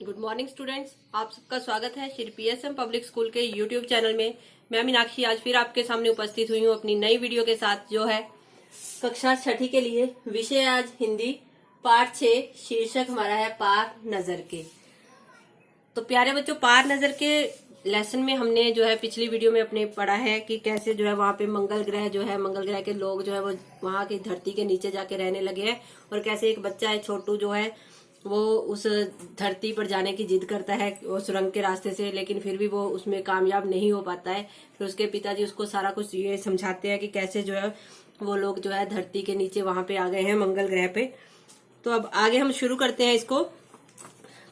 Good morning students, आप सबका स्वागत है श्री पीएसएम पब्लिक स्कूल के यूट्यूब चैनल में। मैं मीनाक्षी आज फिर आपके सामने उपस्थित हुई हूँ अपनी नई वीडियो के साथ, जो है कक्षा छठी के लिए। विषय आज हिंदी, पाठ 6, शीर्षक हमारा है पार नजर के। तो प्यारे बच्चों, पार नजर के लेसन में हमने जो है पिछली वीडियो में अपने पढ़ा है कि कैसे जो है वहाँ पे मंगल ग्रह जो है, मंगल ग्रह के लोग जो है वो वहाँ की धरती के नीचे जाके रहने लगे हैं, और कैसे एक बच्चा है छोटू जो है वो उस धरती पर जाने की जिद करता है उस सुरंग के रास्ते से, लेकिन फिर भी वो उसमें कामयाब नहीं हो पाता है। फिर उसके पिताजी उसको सारा कुछ ये समझाते हैं कि कैसे जो है वो लोग जो है धरती के नीचे वहां पे आ गए हैं मंगल ग्रह पे। तो अब आगे हम शुरू करते हैं इसको।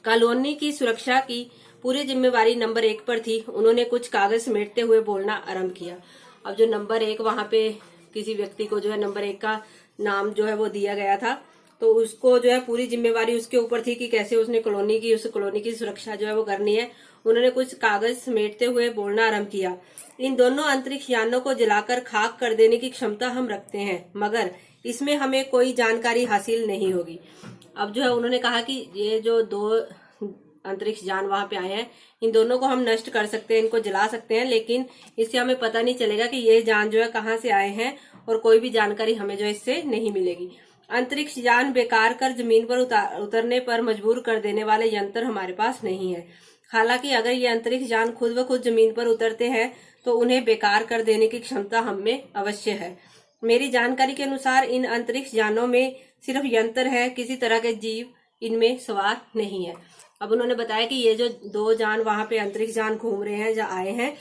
कॉलोनी की सुरक्षा की पूरी जिम्मेवारी नंबर 1 पर थी। उन्होंने कुछ कागज समेटते हुए बोलना आरंभ किया। अब जो नंबर 1 वहां पे किसी व्यक्ति को जो है नंबर 1 का नाम जो है वो दिया गया था, तो उसको जो है पूरी जिम्मेवारी उसके ऊपर थी कि कैसे उसने उस कॉलोनी की सुरक्षा जो है वो करनी है। उन्होंने कुछ कागज समेटते हुए बोलना आरंभ किया। इन दोनों अंतरिक्ष यानों को जलाकर खाक कर देने की क्षमता हम रखते हैं, मगर इसमें हमें कोई जानकारी हासिल नहीं होगी। अब जो है उन्होंने कहा कि ये जो 2 अंतरिक्ष यान वहां पे आए हैं, इन दोनों को हम नष्ट कर सकते हैं, इनको जला सकते हैं, लेकिन इससे हमें पता नहीं चलेगा कि ये यान जो है कहाँ से आए हैं, और कोई भी जानकारी हमें जो है इससे नहीं मिलेगी। अंतरिक्ष यान बेकार कर जमीन पर उतरने पर मजबूर कर देने वाले यंत्र हमारे पास नहीं है। हालांकि अगर ये अंतरिक्ष यान खुद ब खुद जमीन पर उतरते हैं तो उन्हें बेकार कर देने की क्षमता हम में अवश्य है। मेरी जानकारी के अनुसार इन अंतरिक्ष यानों में सिर्फ यंत्र है, किसी तरह के जीव इनमें सवार नहीं है। अब उन्होंने बताया कि ये जो 2 यान वहां पे अंतरिक्ष यान घूम रहे हैं, जहाँ आए हैं,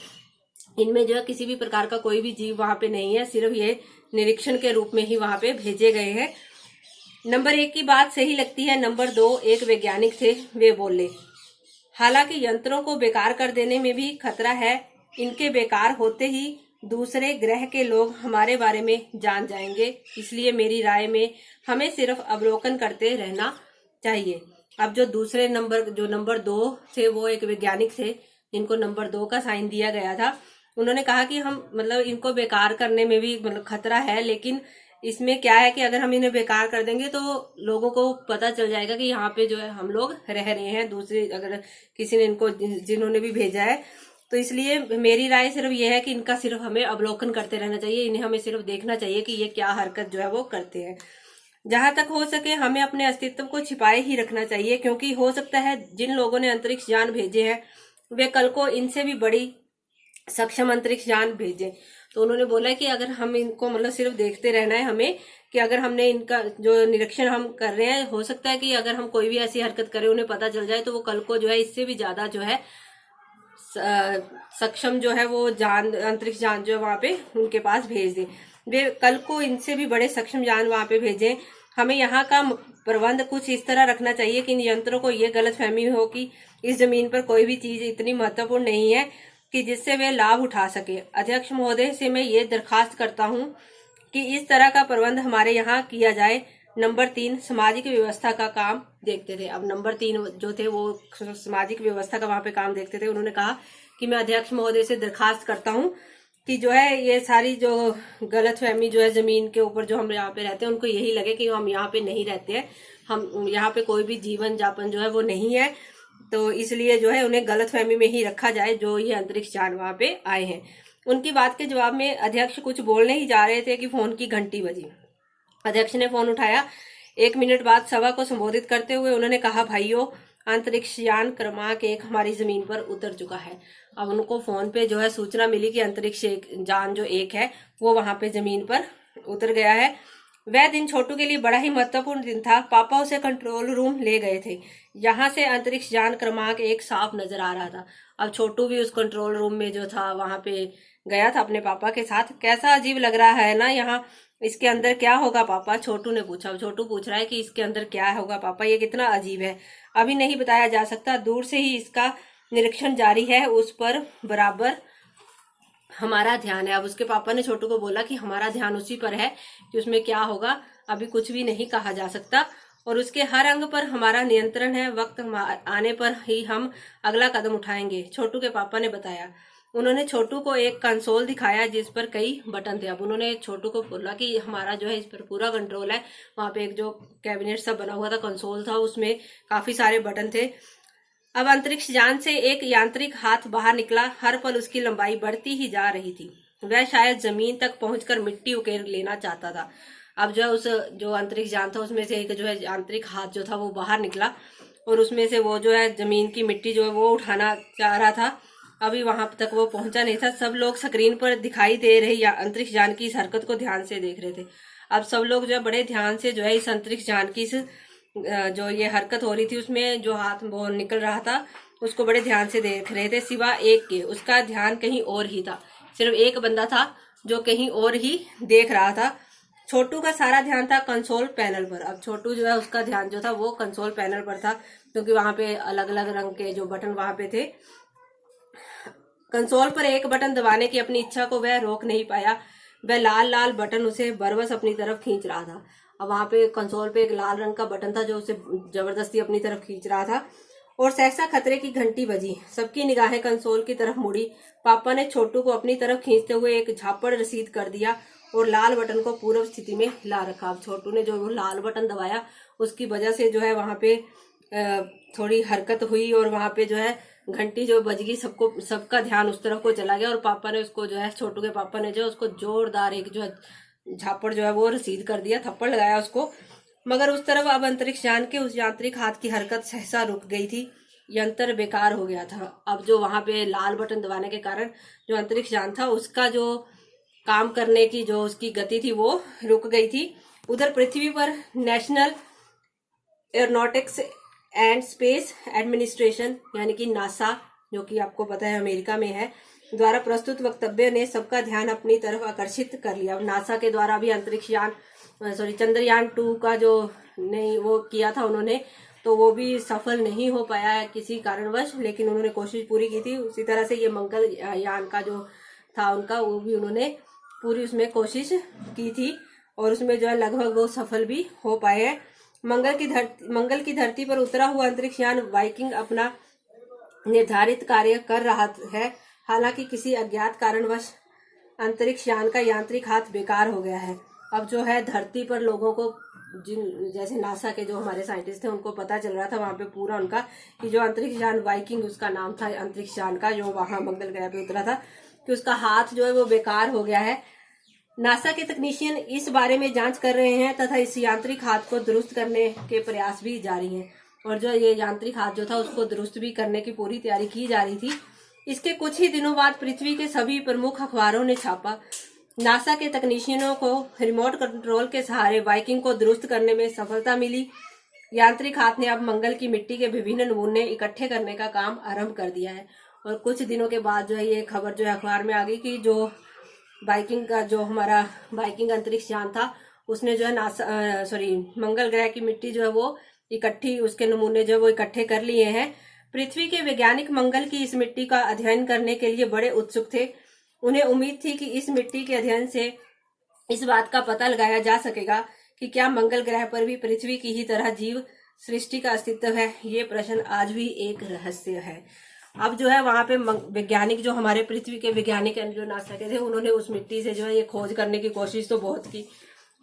इनमें जो है किसी भी प्रकार का कोई भी जीव वहां पे नहीं है, सिर्फ ये निरीक्षण के रूप में ही वहां पे भेजे गए हैं। नंबर 1 की बात सही लगती है। नंबर 2 एक वैज्ञानिक थे, वे बोले, हालांकि यंत्रों को बेकार कर देने में भी खतरा है। इनके बेकार होते ही दूसरे ग्रह के लोग हमारे बारे में जान जाएंगे, इसलिए मेरी राय में हमें सिर्फ अवलोकन करते रहना चाहिए। अब जो नंबर 2 थे, वो एक वैज्ञानिक थे जिनको नंबर 2 का साइन दिया गया था। उन्होंने कहा कि हम इनको बेकार करने में भी खतरा है, लेकिन इसमें क्या है कि अगर हम इन्हें बेकार कर देंगे तो लोगों को पता चल जाएगा कि यहाँ पे जो है हम लोग रह रहे हैं, दूसरे अगर किसी ने इनको जिन्होंने भी भेजा है। तो इसलिए मेरी राय सिर्फ ये है कि इनका सिर्फ हमें अवलोकन करते रहना चाहिए, इन्हें हमें सिर्फ देखना चाहिए कि ये क्या हरकत जो है वो करते हैं। जहां तक हो सके हमें अपने अस्तित्व को छिपाए ही रखना चाहिए, क्योंकि हो सकता है जिन लोगों ने अंतरिक्ष यान भेजे हैं वे कल को इनसे भी बड़ी सक्षम अंतरिक्ष यान भेजे। तो उन्होंने बोला कि अगर हम इनको सिर्फ देखते रहना है हमें, कि अगर हमने इनका जो निरीक्षण हम कर रहे हैं, हो सकता है कि अगर हम कोई भी ऐसी हरकत करें उन्हें पता चल जाए तो वो कल को जो है इससे भी ज्यादा जो है सक्षम जो है वो अंतरिक्ष यान जो है वहां पे उनके पास भेज दें। वे कल को इनसे भी बड़े सक्षम यान वहां पे भेजें। हमें यहाँ का प्रबंध कुछ इस तरह रखना चाहिए कि इन यंत्रों को ये गलतफहमी हो कि इस जमीन पर कोई भी चीज इतनी महत्वपूर्ण नहीं है कि जिससे वे लाभ उठा सके। अध्यक्ष महोदय से मैं ये दरखास्त करता हूँ कि इस तरह का प्रबंध हमारे यहाँ किया जाए। नंबर 3 सामाजिक व्यवस्था का काम देखते थे। अब नंबर 3 जो थे वो सामाजिक व्यवस्था का वहां पे काम देखते थे। उन्होंने कहा कि मैं अध्यक्ष महोदय से दरखास्त करता हूँ कि जो है ये सारी जो गलतफहमी जो है जमीन के ऊपर जो हम यहाँ पे रहते हैं, उनको यही लगे कि हम यहाँ पे नहीं रहते हैं, हम यहाँ पे कोई भी जीवन जापन जो है वो नहीं है। तो इसलिए जो है उन्हें गलतफहमी में ही रखा जाए जो ये अंतरिक्ष यान वहां पे आए हैं। उनकी बात के जवाब में अध्यक्ष कुछ बोलने ही जा रहे थे कि फोन की घंटी बजी। अध्यक्ष ने फोन उठाया। 1 मिनट बाद सभा को संबोधित करते हुए उन्होंने कहा, भाइयों, अंतरिक्ष यान क्रमांक 1 हमारी जमीन पर उतर चुका है। अब उनको फोन पे जो है सूचना मिली कि अंतरिक्ष यान जो 1 है वो वहां पे जमीन पर उतर गया है। वह दिन छोटू के लिए बड़ा ही महत्वपूर्ण दिन था। पापा उसे कंट्रोल रूम ले गए थे। यहाँ से अंतरिक्ष यान क्रमांक 1 साफ नजर आ रहा था। अब छोटू भी उस कंट्रोल रूम में जो था वहां पे गया था अपने पापा के साथ। कैसा अजीब लग रहा है ना यहाँ, इसके अंदर क्या होगा पापा? छोटू ने पूछा। छोटू पूछ रहा है कि इसके अंदर क्या होगा पापा, ये कितना अजीब है, अभी नहीं बताया जा सकता, दूर से ही इसका निरीक्षण जारी है, उस पर बराबर हमारा ध्यान है। अब उसके पापा ने छोटू को बोला कि हमारा ध्यान उसी पर है कि उसमें क्या होगा अभी कुछ भी नहीं कहा जा सकता, और उसके हर अंग पर हमारा नियंत्रण है। वक्त आने पर ही हम अगला कदम उठाएंगे, छोटू के पापा ने बताया। उन्होंने छोटू को एक कंसोल दिखाया जिस पर कई बटन थे। अब उन्होंने छोटू को बोला कि हमारा जो है इस पर पूरा कंट्रोल है। वहां पे एक जो कैबिनेट सा बना हुआ था, कंसोल था, उसमें काफी सारे बटन थे। अब अंतरिक्ष यान से एक यांत्रिक हाथ बाहर निकला। हर पल उसकी लंबाई बढ़ती ही जा रही थी। वह शायद जमीन तक पहुंचकर मिट्टी उकेर लेना चाहता था। अब जो है उस जो अंतरिक्ष यान था उसमें से एक जो है यांत्रिक हाथ जो था वो बाहर निकला और उसमें से वो जो है जमीन की मिट्टी जो है वो उठाना चाह रहा था। अभी वहां तक वो पहुंचा नहीं था। सब लोग स्क्रीन पर दिखाई दे रही अंतरिक्ष यान की इस हरकत को ध्यान से देख रहे थे। अब सब लोग जो है बड़े ध्यान से जो है इस अंतरिक्ष यान की जो ये हरकत हो रही थी उसमें जो हाथ वो निकल रहा था उसको बड़े ध्यान से देख रहे थे, सिवा एक के। उसका ध्यान कहीं और ही था। सिर्फ एक बंदा था जो कहीं और ही देख रहा था। छोटू का सारा ध्यान था कंसोल पैनल पर। अब छोटू जो है उसका ध्यान जो था वो कंसोल पैनल पर था, क्योंकि वहां पे अलग अलग रंग के जो बटन वहां पे थे। कंसोल पर एक बटन दबाने की अपनी इच्छा को वह रोक नहीं पाया। वह लाल लाल बटन उसे बरबस अपनी तरफ खींच रहा था। अब वहां पे कंसोल पे एक लाल रंग का बटन था जो उसे जबरदस्ती अपनी तरफ खींच रहा था। और सहसा खतरे की घंटी बजी। सबकी निगाहें कंसोल की तरफ मुड़ी। पापा ने छोटू को अपनी तरफ खींचते हुए एक झापड़ रसीद कर दिया और लाल बटन को पूर्व स्थिति में हिला रखा। अब छोटू ने जो वो लाल बटन दबाया उसकी वजह से जो है वहां पे थोड़ी हरकत हुई और वहां पे जो है घंटी जो बज गई। सबका ध्यान उस तरफ को चला गया और पापा ने उसको जो है छोटू के पापा ने जो उसको जोरदार एक जो है झापड़ जो है वो रसीद कर दिया, थप्पड़ लगाया उसको। मगर उस तरफ अब अंतरिक्ष यान के उस यांत्रिक हाथ की हरकत सहसा रुक गई थी। यंत्र बेकार हो गया था। अब जो वहां पे लाल बटन दबाने के कारण जो अंतरिक्ष यान था उसका जो काम करने की जो उसकी गति थी वो रुक गई थी। उधर पृथ्वी पर national aeronautics and space administration यानी कि नासा, जो कि आपको पता है अमेरिका में है, द्वारा प्रस्तुत वक्तव्य ने सबका ध्यान अपनी तरफ आकर्षित कर लिया। नासा के द्वारा भी अंतरिक्ष यान चंद्रयान 2 का जो नहीं वो किया था उन्होंने, तो वो भी सफल नहीं हो पाया है किसी कारणवश, लेकिन उन्होंने कोशिश पूरी की थी। उसी तरह से ये मंगल यान का जो था उनका, वो भी उन्होंने पूरी उसमें कोशिश की थी और उसमें जो है लगभग वो सफल भी हो पाए हैं। मंगल की धरती पर उतरा हुआ अंतरिक्ष यान वाइकिंग अपना निर्धारित कार्य कर रहा है। हालांकि किसी अज्ञात कारणवश अंतरिक्ष यान का यांत्रिक हाथ बेकार हो गया है। अब जो है धरती पर लोगों को जैसे नासा के जो हमारे साइंटिस्ट थे उनको पता चल रहा था वहां पे पूरा उनका कि जो अंतरिक्ष यान वाइकिंग उसका नाम था अंतरिक्ष यान का, जो वहां मंगल ग्रह पे उतरा था, कि उसका हाथ जो है वो बेकार हो गया है। नासा के तकनीशियन इस बारे में जांच कर रहे हैं तथा इस यांत्रिक हाथ को दुरुस्त करने के प्रयास भी जारी हैं। और जो ये यांत्रिक हाथ जो था उसको दुरुस्त भी करने की पूरी तैयारी की जा रही थी। इसके कुछ ही दिनों बाद पृथ्वी के सभी प्रमुख अखबारों ने छापा। नासा के तकनीशियनों को रिमोट कंट्रोल के सहारे वाइकिंग को दुरुस्त करने में सफलता मिली। यांत्रिक हाथ ने अब मंगल की मिट्टी के विभिन्न नमूने इकट्ठे करने का काम आरंभ कर दिया है। और कुछ दिनों के बाद जो है ये खबर जो है अखबार में आ गई कि जो वाइकिंग का जो हमारा वाइकिंग अंतरिक्ष यान था उसने जो है मंगल ग्रह की मिट्टी जो है वो इकट्ठी, उसके नमूने जो है वो इकट्ठे कर लिए हैं। पृथ्वी के वैज्ञानिक मंगल की इस मिट्टी का अध्ययन करने के लिए बड़े उत्सुक थे। उन्हें उम्मीद थी कि इस मिट्टी के अध्ययन से इस बात का पता लगाया जा सकेगा कि क्या मंगल ग्रह पर भी पृथ्वी की ही तरह जीव सृष्टि का अस्तित्व है। ये प्रश्न आज भी एक रहस्य है। अब जो है वहां पे वैज्ञानिक जो हमारे पृथ्वी के वैज्ञानिक जो नासा के थे उन्होंने उस मिट्टी से जो है ये खोज करने की कोशिश तो बहुत की,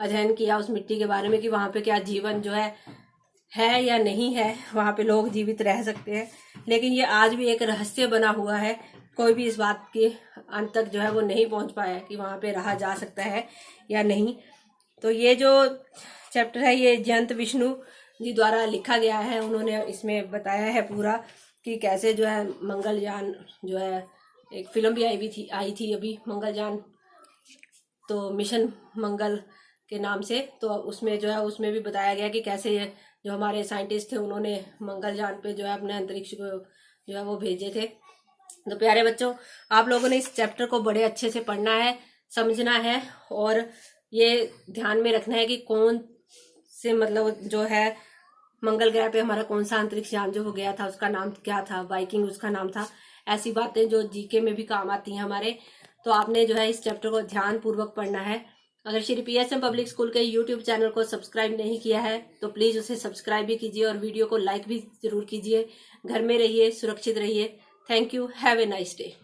अध्ययन किया उस मिट्टी के बारे में कि वहां पे क्या जीवन जो है या नहीं है, वहां पे लोग जीवित रह सकते हैं। लेकिन ये आज भी एक रहस्य बना हुआ है। कोई भी इस बात के अंत तक जो है वो नहीं पहुंच पाया कि वहां पे रहा जा सकता है या नहीं। तो ये जो चैप्टर है ये जयंत विष्णु जी द्वारा लिखा गया है। उन्होंने इसमें बताया है पूरा कि कैसे जो है मंगलयान जो है, एक फिल्म भी आई थी अभी मंगलयान, तो मिशन मंगल के नाम से। तो उसमें जो है उसमें भी बताया गया कि कैसे ये जो हमारे साइंटिस्ट थे उन्होंने मंगलयान पे जो है अपने अंतरिक्ष को जो है वो भेजे थे। तो प्यारे बच्चों, आप लोगों ने इस चैप्टर को बड़े अच्छे से पढ़ना है, समझना है और ये ध्यान में रखना है कि कौन से मतलब जो है मंगल ग्रह पे हमारा कौन सा अंतरिक्ष यान जो हो गया था उसका नाम क्या था, वाइकिंग उसका नाम था। ऐसी बातें जो जीके में भी काम आती हैं हमारे, तो आपने जो है इस चैप्टर को ध्यान पूर्वक पढ़ना है। अगर श्री PSM पब्लिक स्कूल के YouTube चैनल को सब्सक्राइब नहीं किया है तो प्लीज उसे सब्सक्राइब भी कीजिए और वीडियो को लाइक भी जरूर कीजिए। घर में रहिए, सुरक्षित रहिए। Thank you. Have a nice day.